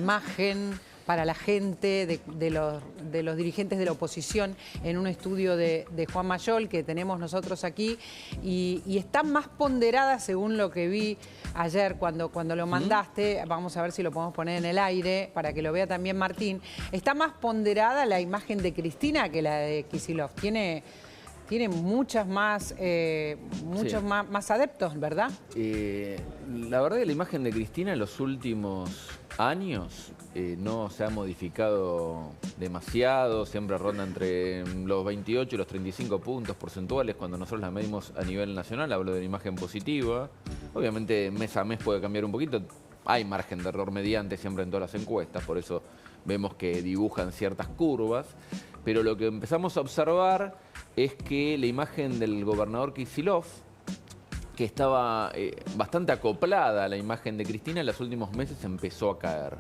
imagen para la gente, de los dirigentes de la oposición, en un estudio de Juan Mayol que tenemos nosotros aquí, y está más ponderada, según lo que vi ayer cuando lo mandaste. Vamos a ver si lo podemos poner en el aire para que lo vea también Martín. Está más ponderada la imagen de Cristina que la de Kicillof. Tiene muchos más adeptos, ¿verdad? La verdad que la imagen de Cristina en los últimos años no se ha modificado demasiado, siempre ronda entre los 28 y los 35 puntos porcentuales cuando nosotros la medimos a nivel nacional. Hablo de la imagen positiva. Obviamente mes a mes puede cambiar un poquito, hay margen de error mediante siempre en todas las encuestas, por eso vemos que dibujan ciertas curvas, pero lo que empezamos a observar es que la imagen del gobernador Kicillof, que estaba bastante acoplada a la imagen de Cristina, en los últimos meses empezó a caer.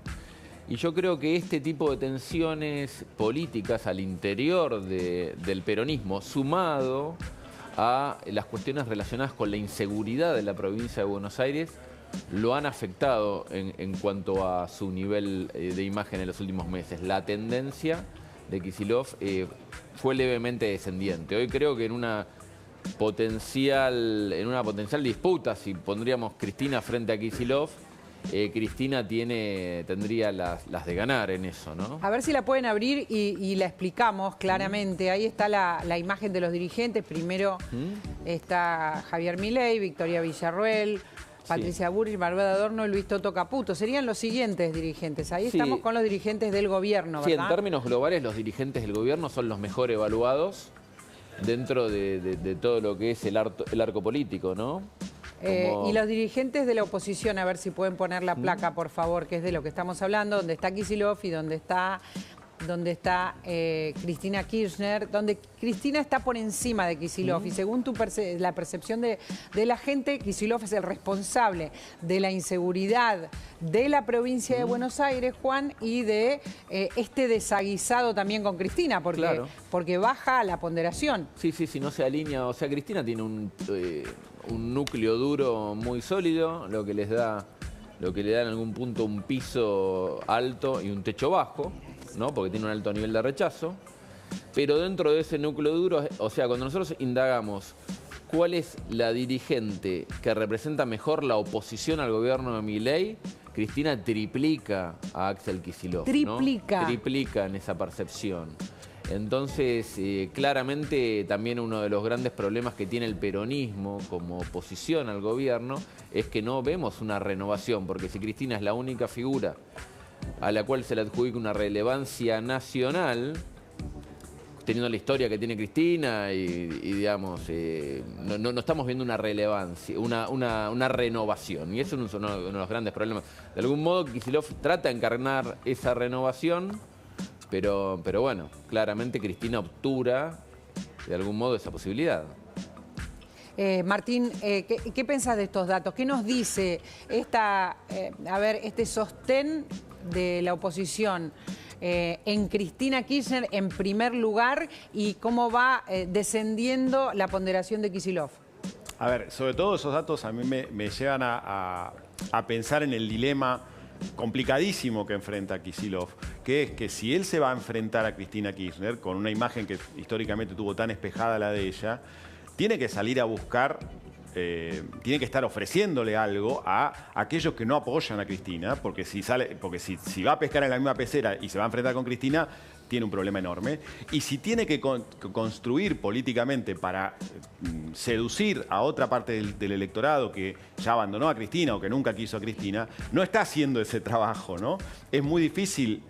Y yo creo que este tipo de tensiones políticas al interior del peronismo, sumado a las cuestiones relacionadas con la inseguridad de la provincia de Buenos Aires, lo han afectado en cuanto a su nivel de imagen en los últimos meses. La tendencia de Kicillof fue levemente descendiente. Hoy creo que en una potencial disputa, si pondríamos Cristina frente a Kicillof, Cristina tendría las de ganar en eso, ¿no? A ver si la pueden abrir y la explicamos claramente. Ahí está la imagen de los dirigentes. Primero está Javier Milei, Victoria Villarruel, Patricia Bullrich, Bárbara Adorno y Luis Toto Caputo. Serían los siguientes dirigentes. Ahí estamos con los dirigentes del gobierno, ¿verdad? Sí, en términos globales los dirigentes del gobierno son los mejor evaluados dentro de todo lo que es el arco político, ¿no? Y los dirigentes de la oposición, a ver si pueden poner la placa, por favor, que es de lo que estamos hablando, donde está Kicillof y donde está Cristina Kirchner, donde Cristina está por encima de Kicillof. Y según la percepción de la gente, Kicillof es el responsable de la inseguridad de la provincia de Buenos Aires, Juan, y de este desaguisado también con Cristina, porque baja la ponderación. Sí, no se alinea. O sea, Cristina tiene un núcleo duro muy sólido, lo que le da en algún punto un piso alto y un techo bajo, ¿no? Porque tiene un alto nivel de rechazo. Pero dentro de ese núcleo duro, o sea, cuando nosotros indagamos cuál es la dirigente que representa mejor la oposición al gobierno de Milei, Cristina triplica a Axel Kicillof, ¿no? Triplica en esa percepción. Entonces, claramente también uno de los grandes problemas que tiene el peronismo como oposición al gobierno es que no vemos una renovación, porque si Cristina es la única figura a la cual se le adjudica una relevancia nacional, teniendo la historia que tiene Cristina y digamos, no estamos viendo una relevancia, una renovación. Y eso es uno de los grandes problemas. De algún modo, Kicillof trata de encarnar esa renovación, pero bueno, claramente Cristina obtura de algún modo esa posibilidad. Martín, ¿qué pensás de estos datos? ¿Qué nos dice este sostén de la oposición en Cristina Kirchner en primer lugar y cómo va descendiendo la ponderación de Kicillof? A ver, sobre todo esos datos a mí me llevan a pensar en el dilema complicadísimo que enfrenta Kicillof, que es que si él se va a enfrentar a Cristina Kirchner con una imagen que históricamente tuvo tan espejada la de ella, tiene que salir a buscar, tiene que estar ofreciéndole algo a aquellos que no apoyan a Cristina, porque si va a pescar en la misma pecera y se va a enfrentar con Cristina, tiene un problema enorme. Y si tiene que construir políticamente para seducir a otra parte del electorado que ya abandonó a Cristina o que nunca quiso a Cristina, no está haciendo ese trabajo, ¿no? Es muy difícil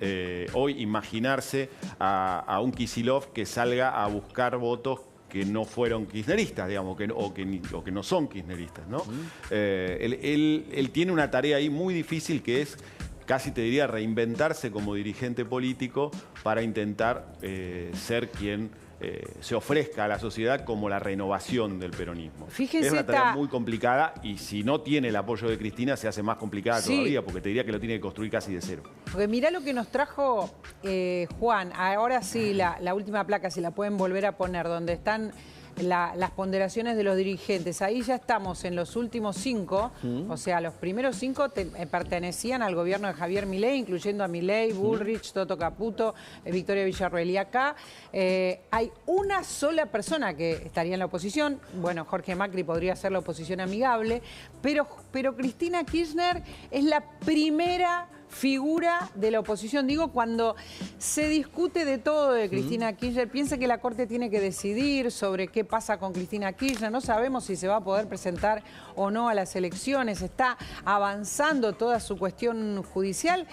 hoy imaginarse a un Kicillof que salga a buscar votos que no fueron kirchneristas, digamos, o que no son kirchneristas, ¿no? Él tiene una tarea ahí muy difícil que es, casi te diría, reinventarse como dirigente político para intentar ser quien se ofrezca a la sociedad como la renovación del peronismo. Fíjense, es una tarea muy complicada y si no tiene el apoyo de Cristina se hace más complicada todavía, porque te diría que lo tiene que construir casi de cero. Porque mirá lo que nos trajo Juan. Ahora sí, la última placa, si la pueden volver a poner, donde están las ponderaciones de los dirigentes. Ahí ya estamos en los últimos 5, o sea, los primeros 5 pertenecían al gobierno de Javier Milei, incluyendo a Milei, Bullrich, Toto Caputo, Victoria Villarroel. Y acá hay una sola persona que estaría en la oposición. Bueno, Jorge Macri podría ser la oposición amigable, pero Cristina Kirchner es la primera figura de la oposición. Digo, cuando se discute de todo de Cristina Kirchner, piensa que la Corte tiene que decidir sobre qué pasa con Cristina Kirchner. No sabemos si se va a poder presentar o no a las elecciones. Está avanzando toda su cuestión judicial.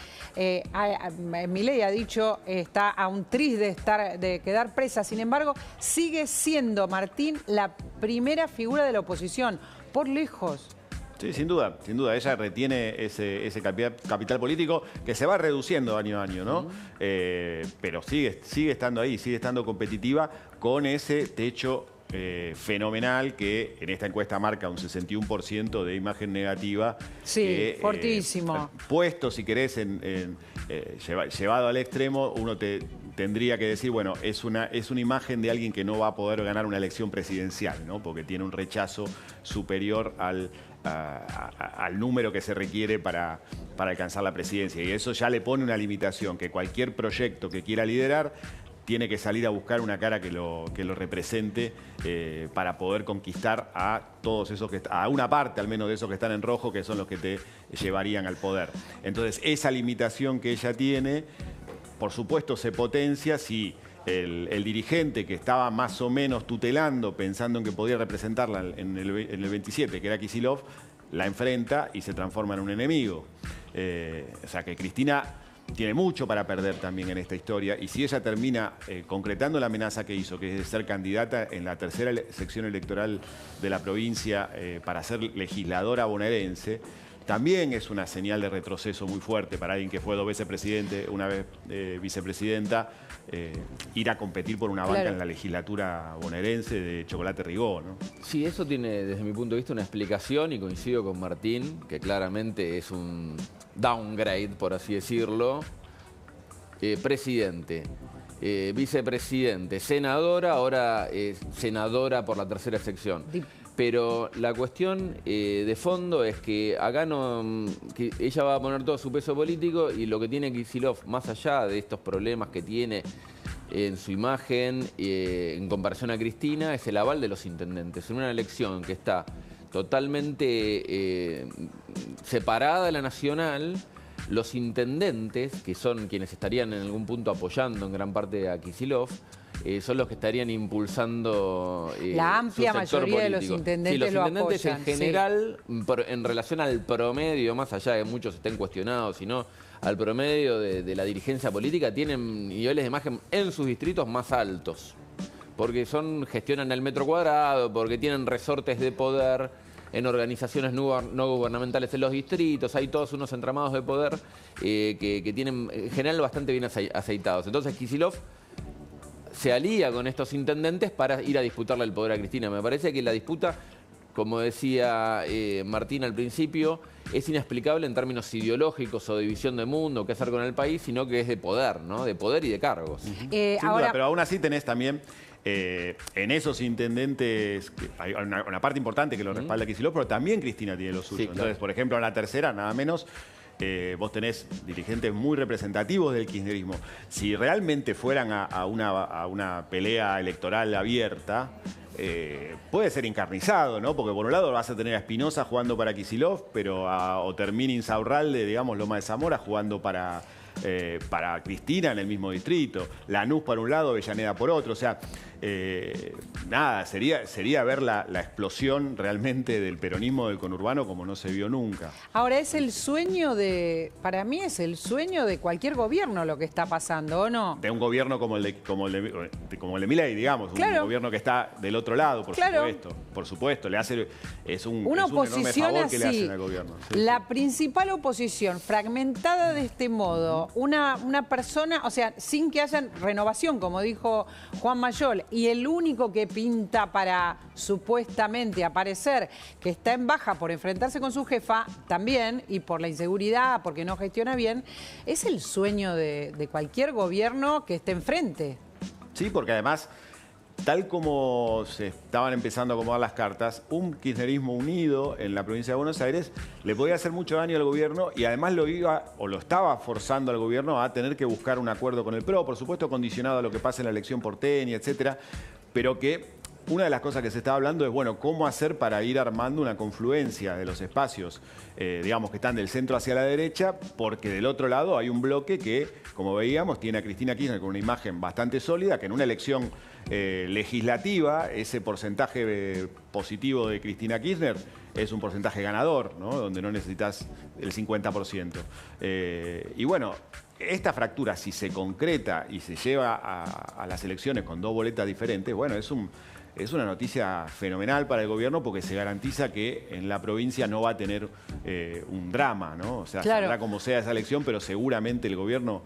Milei ha dicho, está a un tris de quedar presa. Sin embargo, sigue siendo Martín la primera figura de la oposición, por lejos. Sí, sin duda. Ella retiene ese capital político que se va reduciendo año a año, ¿no? Pero sigue estando ahí, sigue estando competitiva con ese techo fenomenal que en esta encuesta marca un 61% de imagen negativa. Sí, fortísimo. Puesto, si querés, llevado al extremo, uno tendría que decir, bueno, es una imagen de alguien que no va a poder ganar una elección presidencial, ¿no? Porque tiene un rechazo superior al número que se requiere para alcanzar la presidencia. Y eso ya le pone una limitación, que cualquier proyecto que quiera liderar tiene que salir a buscar una cara que lo represente para poder conquistar a todos esos a una parte al menos de esos que están en rojo, que son los que te llevarían al poder. Entonces, esa limitación que ella tiene, por supuesto, se potencia si el dirigente que estaba más o menos tutelando, pensando en que podía representarla en el 27, que era Kicillof, la enfrenta y se transforma en un enemigo. O sea que Cristina tiene mucho para perder también en esta historia, y si ella termina concretando la amenaza que hizo, que es de ser candidata en la tercera sección electoral de la provincia para ser legisladora bonaerense, también es una señal de retroceso muy fuerte para alguien que fue 2 veces presidente, una vez vicepresidenta, ir a competir por una banca en la legislatura bonaerense de Chocolate Rigó, ¿no? Sí, eso tiene desde mi punto de vista una explicación, y coincido con Martín, que claramente es un downgrade, por así decirlo. Presidente, vicepresidente, senadora, ahora senadora por la tercera sección. Pero la cuestión de fondo es que acá que ella va a poner todo su peso político, y lo que tiene Kicillof, más allá de estos problemas que tiene en su imagen en comparación a Cristina, es el aval de los intendentes. En una elección que está totalmente separada de la nacional, los intendentes, que son quienes estarían en algún punto apoyando en gran parte a Kicillof, son los que estarían impulsando la amplia mayoría de los intendentes. Sí, los intendentes lo apoyan, en general, en relación al promedio, más allá de que muchos estén cuestionados, sino al promedio de la dirigencia política, tienen niveles de imagen en sus distritos más altos, porque gestionan el metro cuadrado, porque tienen resortes de poder en organizaciones no gubernamentales en los distritos. Hay todos unos entramados de poder que tienen en general bastante bien aceitados. Entonces Kicillof se alía con estos intendentes para ir a disputarle el poder a Cristina. Me parece que la disputa, como decía Martín al principio, es inexplicable en términos ideológicos o de visión de mundo, qué hacer con el país, sino que es de poder, ¿no? De poder y de cargos. Pero aún así tenés también en esos intendentes, hay una parte importante que lo respalda Kicillof, pero también Cristina tiene lo suyo. Sí, claro. Entonces, por ejemplo, en la tercera, nada menos, vos tenés dirigentes muy representativos del kirchnerismo. Si realmente fueran a una pelea electoral abierta, puede ser encarnizado, ¿no? Porque por un lado vas a tener a Espinosa jugando para Kicillof, pero a Otermín Insaurralde, digamos, Loma de Zamora, jugando para Cristina en el mismo distrito. Lanús por un lado, Avellaneda por otro. O sea, nada, sería ver la explosión realmente del peronismo del conurbano como no se vio nunca. Ahora, es el sueño para mí es el sueño de cualquier gobierno lo que está pasando, ¿o no? De un gobierno como el de Milei, digamos, claro. Un gobierno que está del otro lado, claro. Por supuesto, es un una oposición enorme favor así, que le hacen al gobierno. Sí, la principal oposición fragmentada de este modo, una persona, o sea, sin que haya renovación, como dijo Juan Mayol, y el único que pinta para supuestamente aparecer, que está en baja por enfrentarse con su jefa también, y por la inseguridad, porque no gestiona bien, es el sueño de cualquier gobierno que esté enfrente. Sí, porque además tal como se estaban empezando a acomodar las cartas, un kirchnerismo unido en la provincia de Buenos Aires le podía hacer mucho daño al gobierno y además lo estaba forzando al gobierno a tener que buscar un acuerdo con el PRO, por supuesto condicionado a lo que pase en la elección porteña, etcétera, pero que una de las cosas que se estaba hablando es, bueno, cómo hacer para ir armando una confluencia de los espacios, digamos, que están del centro hacia la derecha, porque del otro lado hay un bloque que, como veíamos, tiene a Cristina Kirchner con una imagen bastante sólida, que en una elección legislativa, ese porcentaje positivo de Cristina Kirchner es un porcentaje ganador, ¿no? Donde no necesitas el 50%. Y bueno, esta fractura, si se concreta y se lleva a las elecciones con dos boletas diferentes, bueno, es una noticia fenomenal para el gobierno porque se garantiza que en la provincia no va a tener un drama, ¿no? O sea, claro, saldrá como sea esa elección, pero seguramente el gobierno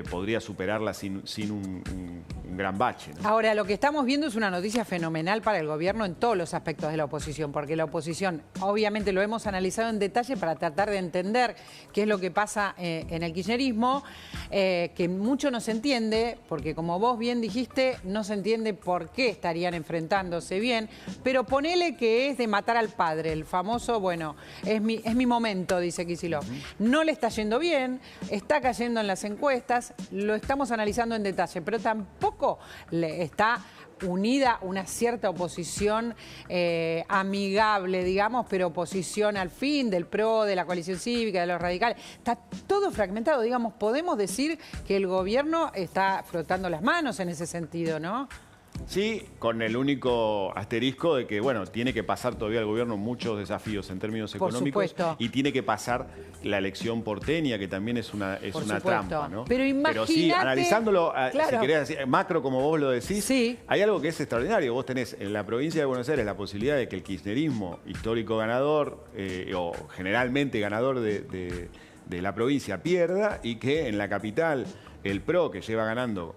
podría superarla sin un gran bache, ¿no? Ahora, lo que estamos viendo es una noticia fenomenal para el gobierno en todos los aspectos de la oposición, porque la oposición, obviamente lo hemos analizado en detalle para tratar de entender qué es lo que pasa en el kirchnerismo, que mucho no se entiende, porque como vos bien dijiste, no se entiende por qué estarían enfrentándose bien, pero ponele que es de matar al padre, el famoso, bueno, es mi momento, dice Kicillof. No le está yendo bien, está cayendo en las encuestas, lo estamos analizando en detalle, pero tampoco le está unida una cierta oposición amigable, digamos, pero oposición al fin del PRO, de la coalición cívica, de los radicales. Está todo fragmentado, digamos, podemos decir que el gobierno está frotando las manos en ese sentido, ¿no? Sí, con el único asterisco de que, bueno, tiene que pasar todavía el gobierno muchos desafíos en términos económicos y tiene que pasar la elección porteña, que también es una trampa, ¿no? Pero imagínate... Pero sí, analizándolo, claro, si querés decir, macro como vos lo decís, sí, hay algo que es extraordinario. Vos tenés en la provincia de Buenos Aires la posibilidad de que el kirchnerismo, histórico ganador, o generalmente ganador de la provincia, pierda, y que en la capital el PRO, que lleva ganando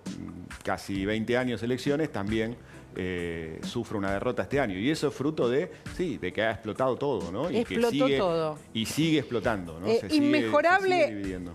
casi 20 años elecciones, también sufre una derrota este año. Y eso es fruto de que ha explotado todo, ¿no? Explotó todo. Y sigue explotando, ¿no?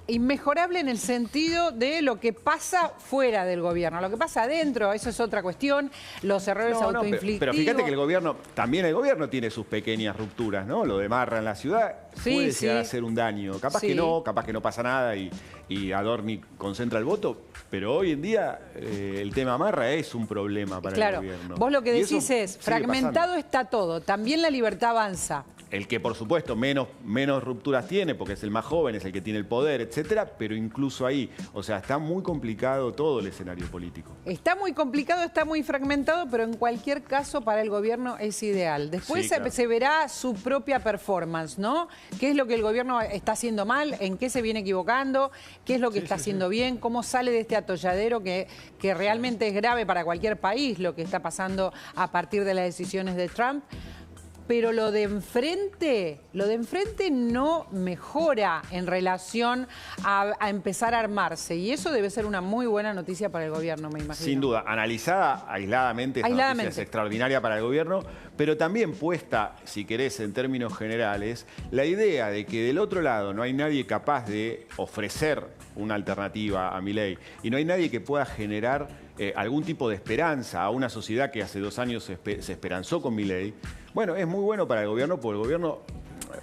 Inmejorable en el sentido de lo que pasa fuera del gobierno. Lo que pasa adentro, eso es otra cuestión, los errores autoinflictivos. Pero fíjate que el gobierno tiene sus pequeñas rupturas, ¿no? Lo de Marra en la ciudad puede llegar a hacer un daño. Capaz que no pasa nada y Adorni concentra el voto, pero hoy en día el tema Marra es un problema para el gobierno. Vos lo que decís es, fragmentado está todo, también la libertad avanza. El que, por supuesto, menos rupturas tiene, porque es el más joven, es el que tiene el poder, etcétera, pero incluso ahí, o sea, está muy complicado todo el escenario político. Está muy complicado, está muy fragmentado, pero en cualquier caso para el gobierno es ideal. Después se verá su propia performance, ¿no? ¿Qué es lo que el gobierno está haciendo mal? ¿En qué se viene equivocando? ¿Qué es lo que está haciendo bien? ¿Cómo sale de este atolladero que realmente es grave para cualquier país, lo que está pasando a partir de las decisiones de Trump? Pero lo de enfrente no mejora en relación a empezar a armarse. Y eso debe ser una muy buena noticia para el gobierno, me imagino. Sin duda, analizada aisladamente, esta noticia es extraordinaria para el gobierno, pero también puesta, si querés, en términos generales, la idea de que del otro lado no hay nadie capaz de ofrecer una alternativa a Milei y no hay nadie que pueda generar algún tipo de esperanza a una sociedad que hace 2 años se esperanzó con Milei. Bueno, es muy bueno para el gobierno, porque el gobierno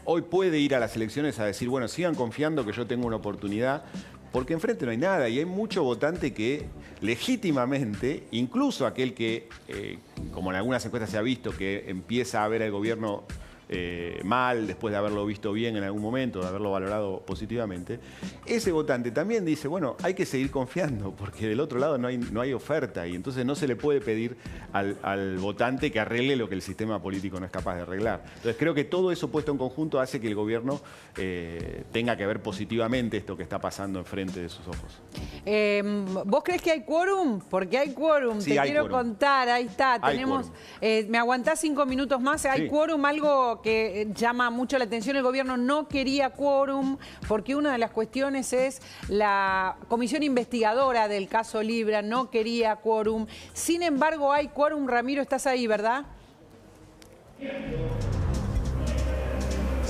hoy puede ir a las elecciones a decir, bueno, sigan confiando que yo tengo una oportunidad, porque enfrente no hay nada y hay mucho votante que legítimamente, incluso aquel que, como en algunas encuestas se ha visto, que empieza a ver al gobierno mal, después de haberlo visto bien en algún momento, de haberlo valorado positivamente, ese votante también dice, bueno, hay que seguir confiando, porque del otro lado no hay oferta, y entonces no se le puede pedir al votante que arregle lo que el sistema político no es capaz de arreglar. Entonces creo que todo eso puesto en conjunto hace que el gobierno tenga que ver positivamente esto que está pasando enfrente de sus ojos. ¿Vos crees que hay quórum? Porque hay quórum, sí, te quiero contar, ahí está, tenemos, ¿me aguantás 5 minutos más? Hay quórum, algo que llama mucho la atención. El gobierno no quería quórum porque una de las cuestiones es la comisión investigadora del caso Libra, no quería quórum. Sin embargo, hay quórum. Ramiro, estás ahí, ¿verdad?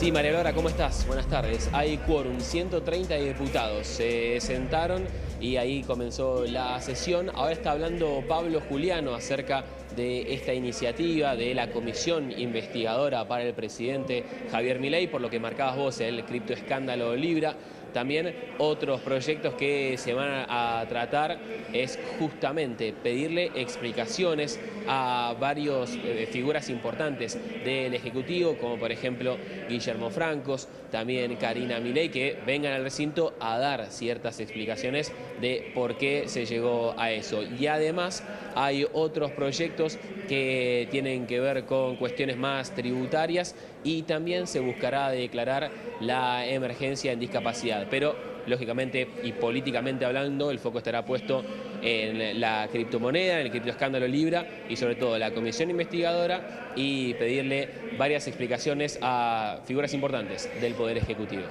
Sí, María Laura, ¿cómo estás? Buenas tardes. Hay quórum, 130 diputados se sentaron y ahí comenzó la sesión. Ahora está hablando Pablo Juliano acerca de esta iniciativa de la comisión investigadora para el presidente Javier Milei, por lo que marcabas vos, el criptoescándalo Libra. También otros proyectos que se van a tratar es justamente pedirle explicaciones a varias figuras importantes del Ejecutivo, como por ejemplo Guillermo Francos, también Karina Milei, que vengan al recinto a dar ciertas explicaciones de por qué se llegó a eso. Y además hay otros proyectos que tienen que ver con cuestiones más tributarias y también se buscará declarar la emergencia en discapacidad. Pero, lógicamente y políticamente hablando, el foco estará puesto en la criptomoneda, en el criptoescándalo Libra y sobre todo la comisión investigadora y pedirle varias explicaciones a figuras importantes del Poder Ejecutivo.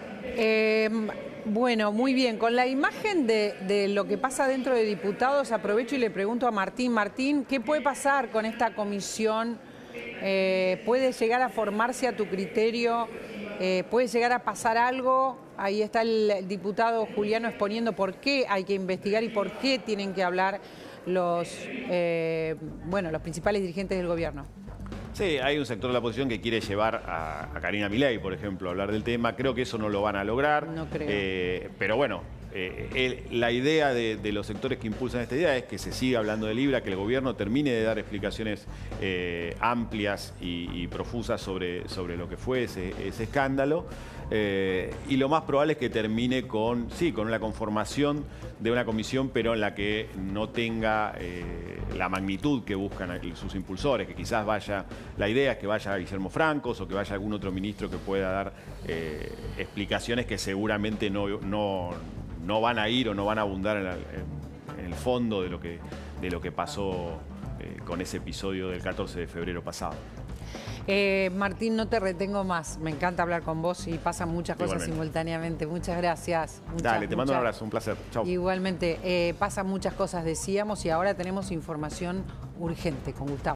Bueno, muy bien. Con la imagen de lo que pasa dentro de diputados, aprovecho y le pregunto a Martín. Martín, ¿qué puede pasar con esta comisión? ¿Puede llegar a formarse a tu criterio? ¿Puede llegar a pasar algo? Ahí está el diputado Juliano exponiendo por qué hay que investigar y por qué tienen que hablar los principales dirigentes del gobierno. Sí, hay un sector de la oposición que quiere llevar a Karina Milei, por ejemplo, a hablar del tema. Creo que eso no lo van a lograr. No creo. Pero bueno, la idea de los sectores que impulsan esta idea es que se siga hablando de Libra, que el gobierno termine de dar explicaciones amplias y profusas sobre lo que fue ese escándalo. Y lo más probable es que termine con la conformación de una comisión, pero en la que no tenga la magnitud que buscan sus impulsores, que quizás la idea es que vaya Guillermo Francos o que vaya algún otro ministro que pueda dar explicaciones que seguramente no van a ir o no van a abundar en el fondo de lo que pasó con ese episodio del 14 de febrero pasado. Martín, no te retengo más. Me encanta hablar con vos y pasan muchas cosas simultáneamente. Muchas gracias. Dale, te mando un abrazo, un placer. Chau. Igualmente, pasan muchas cosas, decíamos, y ahora tenemos información urgente con Gustavo.